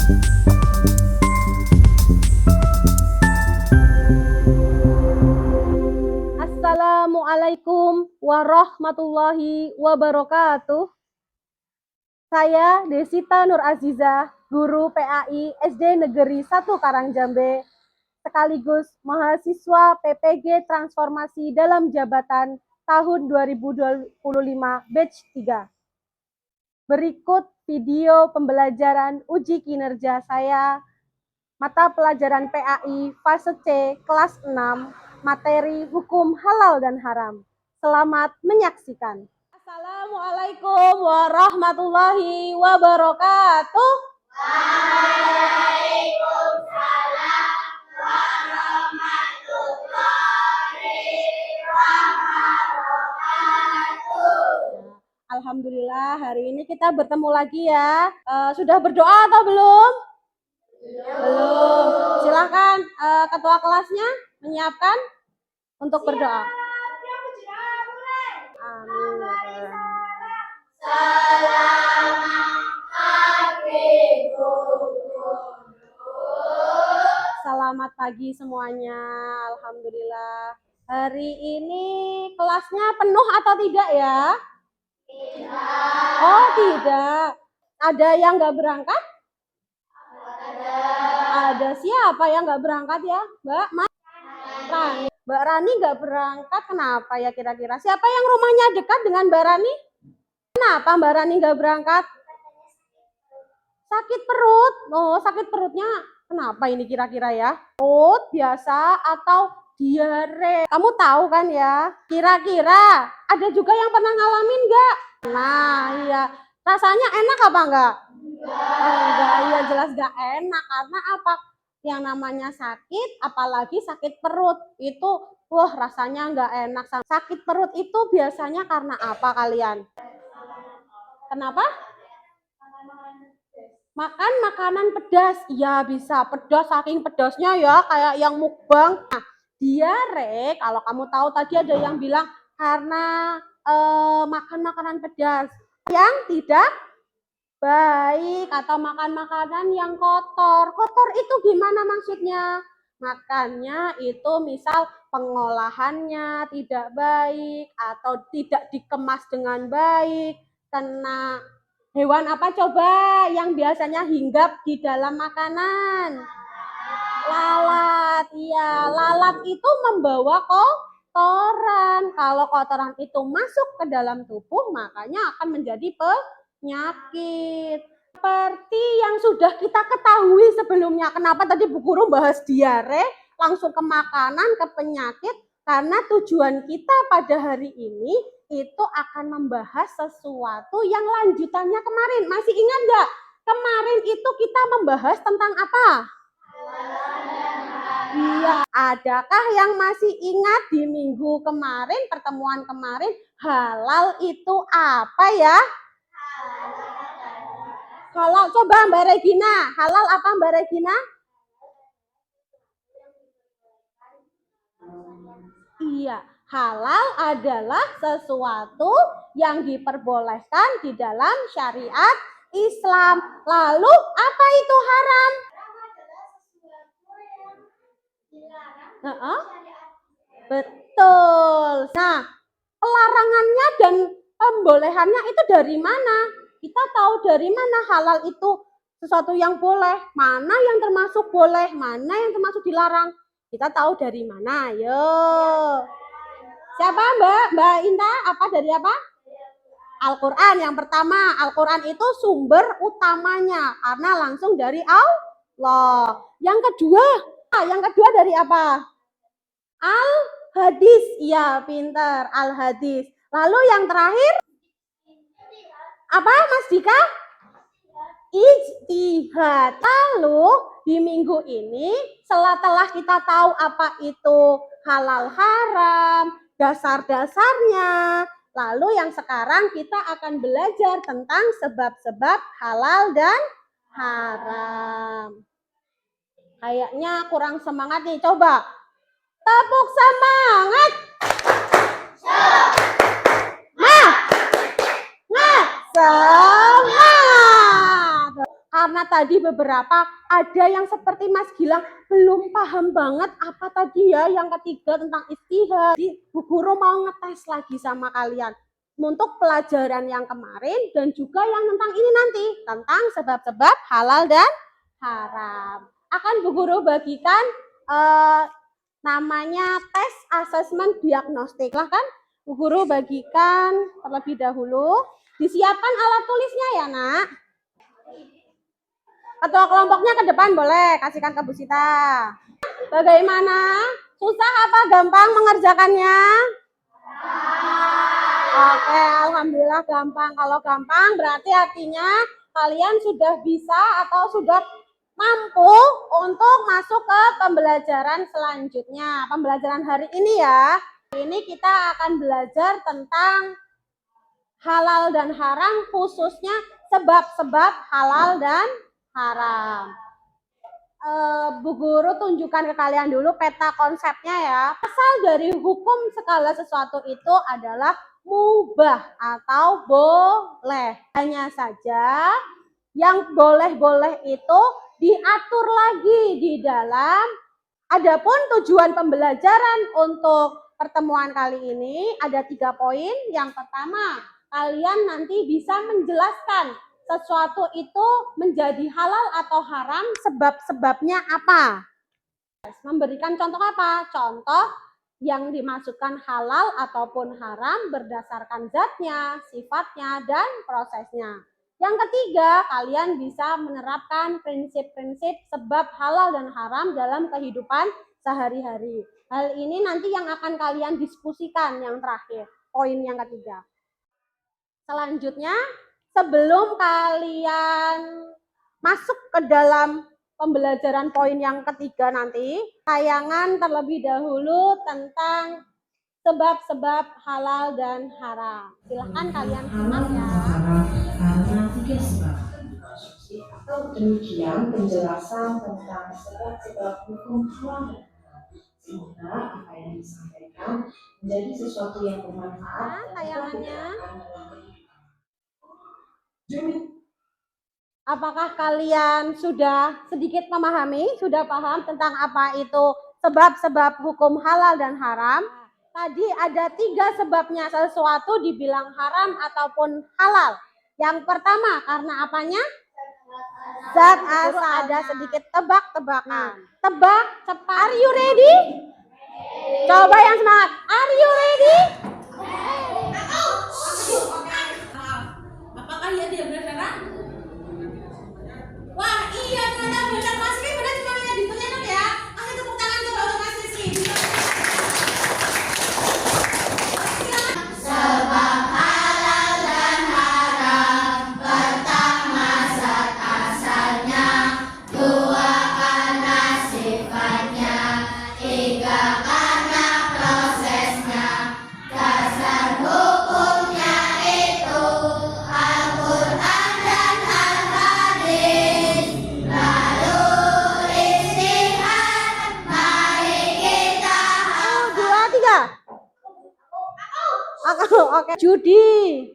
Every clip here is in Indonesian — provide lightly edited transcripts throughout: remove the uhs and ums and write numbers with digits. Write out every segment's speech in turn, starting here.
Assalamualaikum warahmatullahi wabarakatuh. Saya Desita Nur Aziza, guru PAI SD Negeri 1 Karangjambe, sekaligus mahasiswa PPG Transformasi dalam Jabatan tahun 2025 batch 3. Berikut video pembelajaran uji kinerja saya, mata pelajaran PAI fase C kelas 6, materi hukum halal dan haram. Selamat menyaksikan. Assalamualaikum warahmatullahi wabarakatuh. Waalaikumsalam warahmatullahi wabarakatuh. Alhamdulillah, hari ini kita bertemu lagi ya. Sudah berdoa atau belum? Belum. Silakan ketua kelasnya menyiapkan untuk berdoa. Amin. Selamat pagi semuanya. Alhamdulillah. Hari ini kelasnya penuh atau tidak ya? Tidak. Oh, tidak. Ada yang nggak berangkat? Ada siapa yang nggak berangkat ya? Mbak Rani. Mbak Rani nggak berangkat, kenapa ya kira-kira? Siapa yang rumahnya dekat dengan Mbak Rani? Kenapa Mbak Rani nggak berangkat? Sakit perut. Oh, sakit perutnya kenapa ini kira-kira ya? Perut biasa atau diare? Kamu tahu kan ya? Kira-kira ada juga yang pernah ngalamin nggak? Nah, iya. Rasanya enak apa enggak? Enggak, iya jelas enggak enak. Karena apa? Yang namanya sakit, apalagi sakit perut. Itu, wah rasanya enggak enak. Sakit perut itu biasanya karena apa kalian? Kenapa? Makan makanan pedas. Iya bisa pedas, saking pedasnya ya, kayak yang mukbang. Nah, diare, kalau kamu tahu tadi ada yang bilang karena makan makanan pedas yang tidak baik atau makan makanan yang kotor. Kotor itu gimana maksudnya? Makannya itu misal pengolahannya tidak baik atau tidak dikemas dengan baik, kena hewan apa coba yang biasanya hinggap di dalam makanan? Lalat. Iya, lalat itu membawa kotoran. Kalau kotoran itu masuk ke dalam tubuh, makanya akan menjadi penyakit. Seperti yang sudah kita ketahui sebelumnya. Kenapa tadi Bu Guru bahas diare, langsung ke makanan, ke penyakit? Karena tujuan kita pada hari ini itu akan membahas sesuatu yang lanjutannya kemarin. Masih ingat nggak? Kemarin itu kita membahas tentang apa? Iya, adakah yang masih ingat di minggu kemarin, pertemuan kemarin, halal itu apa ya? Halal, coba Mbak Regina, halal apa Mbak Regina? Iya, halal adalah sesuatu yang diperbolehkan di dalam syariat Islam. Lalu apa itu haram? Betul. Nah, pelarangannya dan pembolehannya itu dari mana? Kita tahu dari mana halal itu sesuatu yang boleh, mana yang termasuk boleh, mana yang termasuk dilarang. Kita tahu dari mana? Ayo. Siapa Mbak Inta? Apa dari apa? Al-Quran yang pertama. Al-Quran itu sumber utamanya karena langsung dari Allah. Yang kedua dari apa? Al-Hadis. Iya, pintar. Al-Hadis. Lalu yang terakhir apa Mas Dika? Ijtihad. Lalu di minggu ini setelah kita tahu apa itu halal haram, dasar-dasarnya, lalu yang sekarang kita akan belajar tentang sebab-sebab halal dan haram. Kayaknya kurang semangat nih, coba tepuk semangat. Semangat. Karena karena tadi beberapa ada yang seperti Mas Gilang belum paham banget apa tadi ya yang ketiga tentang istihad. Jadi Bu Guru mau ngetes lagi sama kalian untuk pelajaran yang kemarin dan juga yang tentang ini nanti, tentang sebab-sebab halal dan haram. Akan Bu Guru bagikan namanya tes asesmen diagnostik. Silahkan Bu Guru bagikan terlebih dahulu. Disiapkan alat tulisnya ya nak. Ketua kelompoknya ke depan boleh, kasihkan ke Bu Sita. Bagaimana? Susah apa gampang mengerjakannya? Oke, alhamdulillah gampang. Kalau gampang berarti artinya kalian sudah bisa atau sudah mampu untuk masuk ke pembelajaran selanjutnya. Pembelajaran hari ini ya. Ini kita akan belajar tentang halal dan haram, khususnya sebab-sebab halal dan haram. Bu Guru tunjukkan ke kalian dulu peta konsepnya ya. Asal dari hukum segala sesuatu itu adalah mubah atau boleh. Hanya saja yang boleh-boleh itu diatur lagi di dalam. Adapun tujuan pembelajaran untuk pertemuan kali ini ada 3 poin. Yang pertama, kalian nanti bisa menjelaskan sesuatu itu menjadi halal atau haram, sebab-sebabnya apa. Memberikan contoh apa? Contoh yang dimaksudkan halal ataupun haram berdasarkan zatnya, sifatnya, dan prosesnya. Yang ketiga, kalian bisa menerapkan prinsip-prinsip sebab halal dan haram dalam kehidupan sehari-hari. Hal ini nanti yang akan kalian diskusikan yang terakhir, poin yang ketiga. Selanjutnya, sebelum kalian masuk ke dalam pembelajaran poin yang ketiga nanti, tayangan terlebih dahulu tentang sebab-sebab halal dan haram. Silahkan kalian simak ya. Karena 3 sebab atau demikian penjelasan tentang sebab-sebab hukum halal dan haram. Semoga apa yang disampaikan menjadi sesuatu yang bermanfaat dan tayangannya. dalam kehidupan. Apakah kalian sudah sedikit memahami, sudah paham tentang apa itu sebab-sebab hukum halal dan haram? Tadi ada 3 sebabnya sesuatu dibilang haram ataupun halal. Yang pertama, karena apanya? Zat asal. Ada sedikit tebak-tebakan. Tebak cepat. Are you ready? Coba yang semangat. Are you ready? Apakah ia tidak benar? Wah iya ternyata benar. Mas Rizky benar, cuma lihat di telinga ya. Kasih tepuk tangan coba untuk Mas Rizky. Sebab halal dan haram, pertama zat asalnya, 2 karena sifatnya, 3 karena prosesnya. Dasar hukumnya itu Al-Quran dan Al-Hadis. Lalu istihad, mari kita 1, 2, 3. Oke. Judi,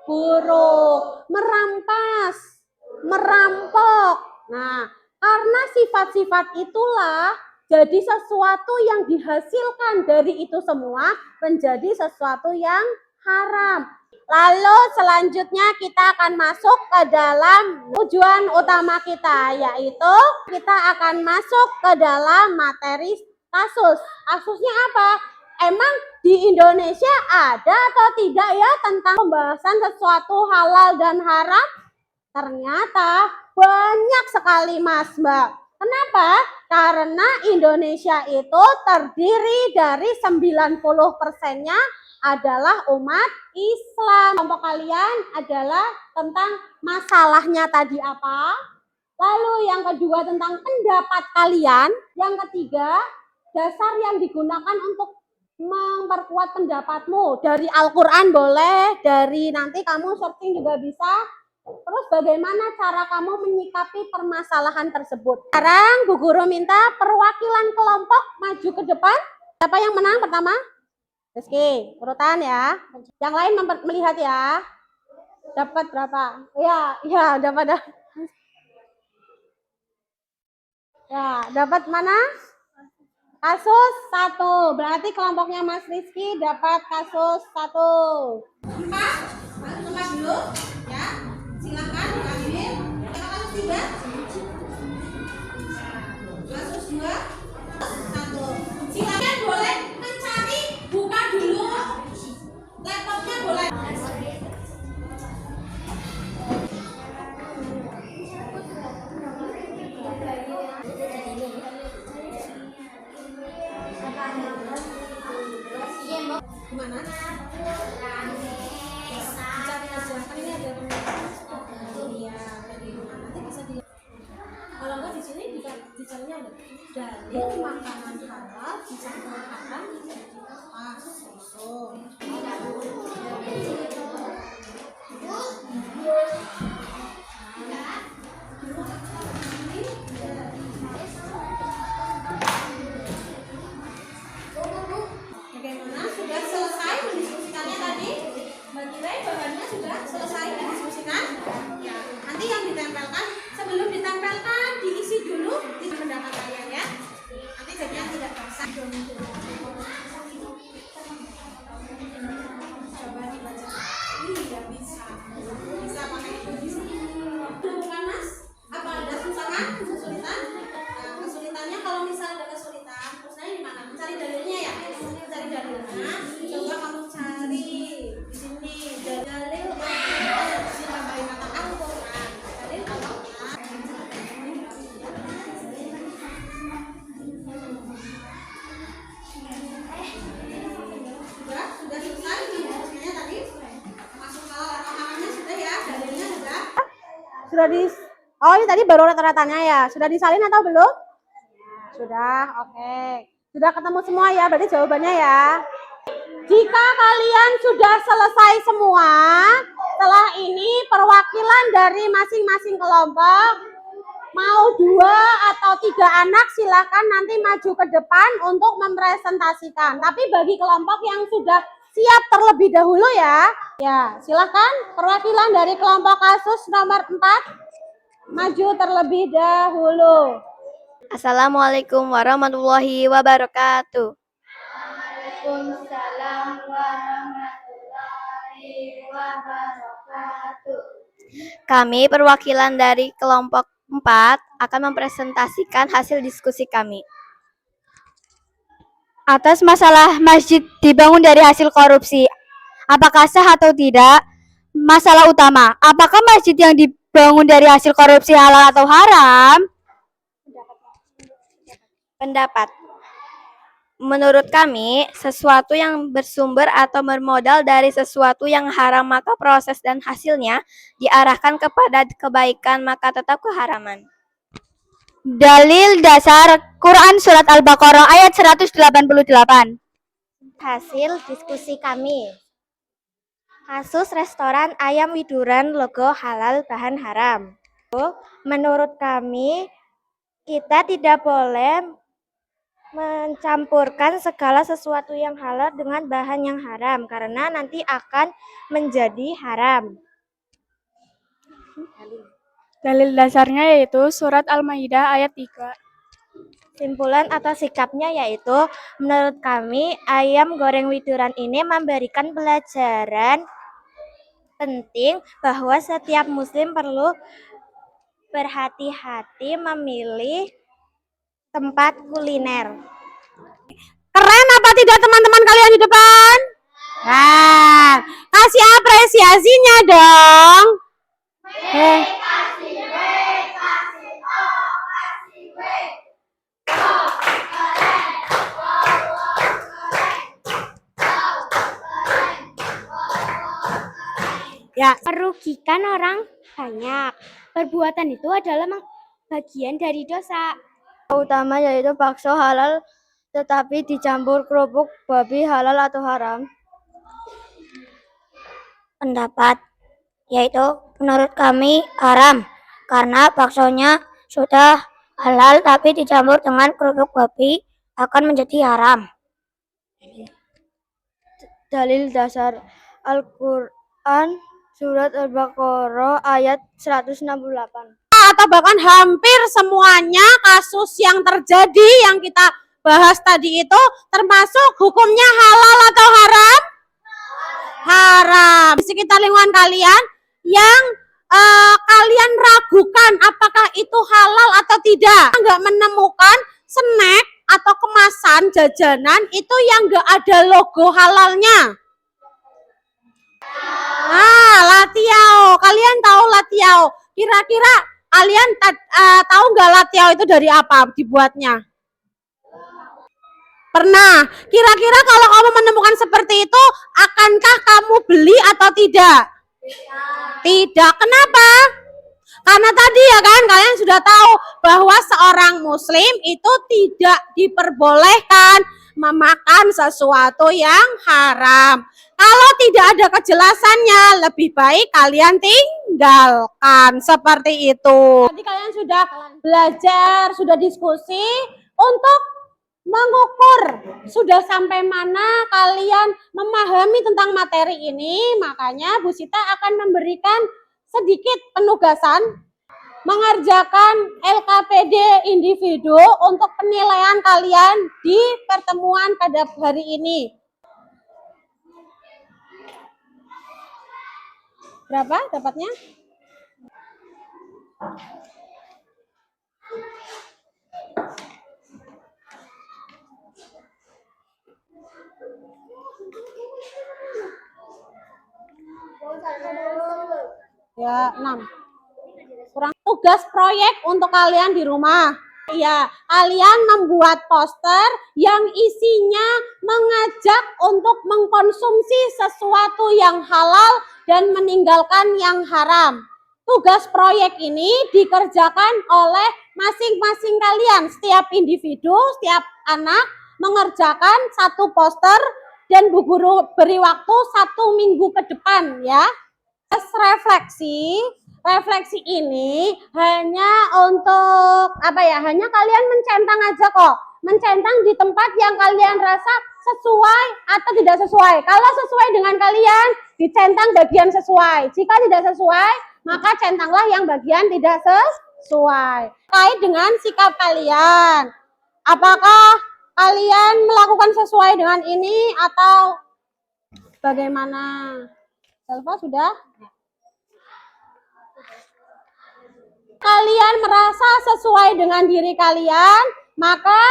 buruk, merampas, merampok. Nah, karena sifat-sifat itulah jadi sesuatu yang dihasilkan dari itu semua menjadi sesuatu yang haram. Lalu selanjutnya kita akan masuk ke dalam tujuan utama kita, yaitu kita akan masuk ke dalam materi kasus. Kasusnya apa? Emang di Indonesia ada atau tidak ya tentang pembahasan sesuatu halal dan haram? Ternyata banyak sekali Mas Mbak. Kenapa? Karena Indonesia itu terdiri dari 90%-nya adalah umat Islam. Kelompok kalian adalah tentang masalahnya tadi apa? Lalu yang kedua tentang pendapat kalian. Yang ketiga, dasar yang digunakan untuk memperkuat pendapatmu. Dari Al-Quran boleh, dari nanti kamu searching juga bisa. Terus bagaimana cara kamu menyikapi permasalahan tersebut. Sekarang Bu Guru minta perwakilan kelompok maju ke depan. Siapa yang menang pertama? Rizky, urutan ya. Yang lain melihat ya. Dapat berapa? Ya, udah pada. Ya, dapat mana? Kasus 1. Berarti kelompoknya Mas Rizky dapat kasus 1. Empat, tempat dulu, ya. Silakan diambil. Kasus 3, kasus 2, satu. Silakan boleh mencari, buka dulu laptopnya boleh. Gimana? Dicari aja, kan ini ada iya, nanti bisa di kalau enggak di sini dicarinya ada dalil makanan halal dicampur haram tidak dilepas bagaimana sudah selesai mendiskusikannya tadi Mbak Kirai bahannya sudah selesai didiskusikan ya nanti yang ditempelkan sebelum ditempelkan diisi dulu di pendapat kalian ya nanti jadinya tidak basah coba dibaca iya bisa pakai itu bisa bukan mas apa ada kesusahan kesulitan nah, kesulitannya kalau misalnya ada kesulitan terusnya di mana mencari dalilnya ya mencari dalilnya coba kamu cari di sini dalil ditambahin kata Al-Quran dalil Al-Quran sudah selesai diskusinya tadi masuk kalau rekamannya sudah ya dalilnya sudah Sudah Oh, ini tadi baru rata-ratanya ya. Sudah disalin atau belum? Sudah, oke. Sudah ketemu semua ya, berarti jawabannya ya. Jika kalian sudah selesai semua, setelah ini perwakilan dari masing-masing kelompok, mau 2 atau 3 anak silakan nanti maju ke depan untuk mempresentasikan. Tapi bagi kelompok yang sudah siap terlebih dahulu ya. Ya, silakan perwakilan dari kelompok kasus nomor 4 maju terlebih dahulu. Assalamualaikum warahmatullahi wabarakatuh. Waalaikumsalam warahmatullahi wabarakatuh. Kami perwakilan dari kelompok 4 akan mempresentasikan hasil diskusi kami. Atas masalah masjid dibangun dari hasil korupsi, apakah sah atau tidak? Masalah utama, apakah masjid yang dibangun dari hasil korupsi halal atau haram? Pendapat. Menurut kami, sesuatu yang bersumber atau bermodal dari sesuatu yang haram maka proses dan hasilnya diarahkan kepada kebaikan maka tetap keharaman. Dalil dasar Quran Surat Al-Baqarah ayat 188. Hasil diskusi kami. Kasus restoran ayam widuran logo halal bahan haram. Menurut kami, kita tidak boleh mencampurkan segala sesuatu yang halal dengan bahan yang haram karena nanti akan menjadi haram. Dalil dasarnya yaitu Surat Al-Maidah ayat 3. Simpulan atau sikapnya yaitu menurut kami ayam goreng widuran ini memberikan pelajaran penting bahwa setiap muslim perlu berhati-hati memilih tempat kuliner. Keren apa tidak teman-teman kalian di depan? Nah, kasih apresiasinya dong. Ya, Merugikan orang banyak. Perbuatan itu adalah bagian dari dosa. Utama yaitu bakso halal tetapi dicampur kerupuk babi halal atau haram. Pendapat yaitu menurut kami haram karena baksonya sudah halal tapi dicampur dengan kerupuk babi akan menjadi haram. Dalil dasar Al-Quran Surat Al-Baqarah ayat 168. atau bahkan hampir semuanya kasus yang terjadi yang kita bahas tadi itu termasuk hukumnya halal atau haram? Haram. Di sekitar lingkungan kalian yang kalian ragukan apakah itu halal atau tidak, nggak menemukan snack atau kemasan jajanan itu yang nggak ada logo halalnya. Nah, latiao. Kalian tahu latiao? Kira-kira kalian tahu nggak latiao itu dari apa dibuatnya? Pernah. Kira-kira kalau kamu menemukan seperti itu, akankah kamu beli atau tidak? Tidak. Kenapa? Karena tadi ya kan kalian sudah tahu bahwa seorang muslim itu tidak diperbolehkan memakan sesuatu yang haram. Kalau tidak ada kejelasannya, lebih baik kalian tinggalkan seperti itu. Tadi kalian sudah belajar, sudah diskusi untuk mengukur sudah sampai mana kalian memahami tentang materi ini. Makanya Bu Sita akan memberikan sedikit penugasan mengerjakan LKPD individu untuk penilaian kalian di pertemuan pada hari ini. Berapa dapatnya? Ya, 6. Kurang tugas proyek untuk kalian di rumah. Ya, kalian membuat poster yang isinya mengajak untuk mengkonsumsi sesuatu yang halal dan meninggalkan yang haram. Tugas proyek ini dikerjakan oleh masing-masing kalian. Setiap individu, setiap anak mengerjakan satu poster dan Bu Guru beri waktu 1 minggu ke depan ya. Refleksi ini hanya untuk hanya kalian mencentang aja kok, mencentang di tempat yang kalian rasa sesuai atau tidak sesuai. Kalau sesuai dengan kalian, dicentang bagian sesuai. Jika tidak sesuai, maka centanglah yang bagian tidak sesuai. Terkait dengan sikap kalian, apakah kalian melakukan sesuai dengan ini atau bagaimana? Selva sudah? Kalian merasa sesuai dengan diri kalian, maka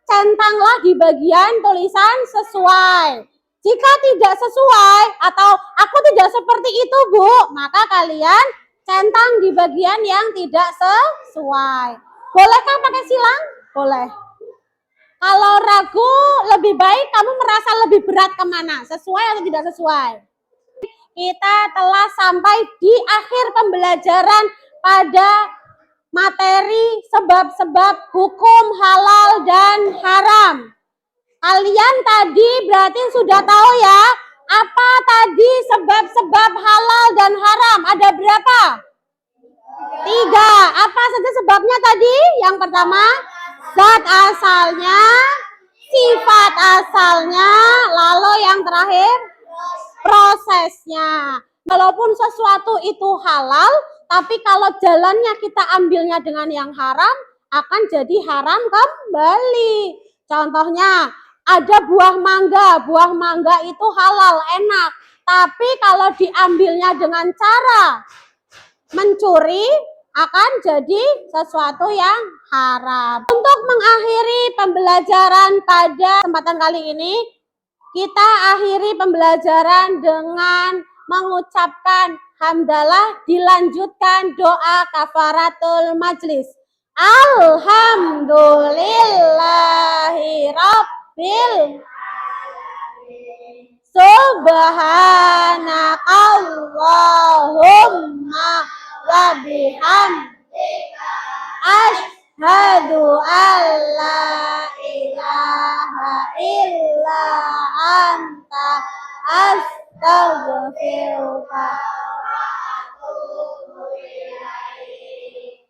centanglah di bagian tulisan sesuai. Jika tidak sesuai atau aku tidak seperti itu Bu, maka kalian centang di bagian yang tidak sesuai. Bolehkah pakai silang? Boleh. Kalau ragu, lebih baik kamu merasa lebih berat kemana? Sesuai atau tidak sesuai? Kita telah sampai di akhir pembelajaran pada materi sebab-sebab hukum halal dan haram. Kalian tadi berarti sudah tahu ya, apa tadi sebab-sebab halal dan haram? Ada berapa? 3. Apa saja sebabnya tadi? Yang pertama, zat asalnya, sifat asalnya, lalu yang terakhir, prosesnya. Walaupun sesuatu itu halal, tapi kalau jalannya kita ambilnya dengan yang haram, akan jadi haram kembali. Contohnya, ada buah mangga itu halal, enak. Tapi kalau diambilnya dengan cara mencuri, akan jadi sesuatu yang haram. Untuk mengakhiri pembelajaran pada kesempatan kali ini, kita akhiri pembelajaran dengan mengucapkan hamdalah, dilanjutkan doa kafaratul majlis. Alhamdulillahirabbil Subhanakallahumma wa bihamdika asyhadu an la ilaha illa anta astaghfiruka wa atubu ilaik.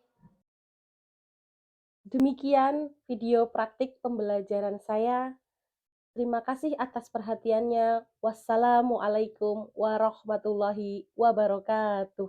Demikian video praktik pembelajaran saya. Terima kasih atas perhatiannya. Wassalamualaikum warahmatullahi wabarakatuh.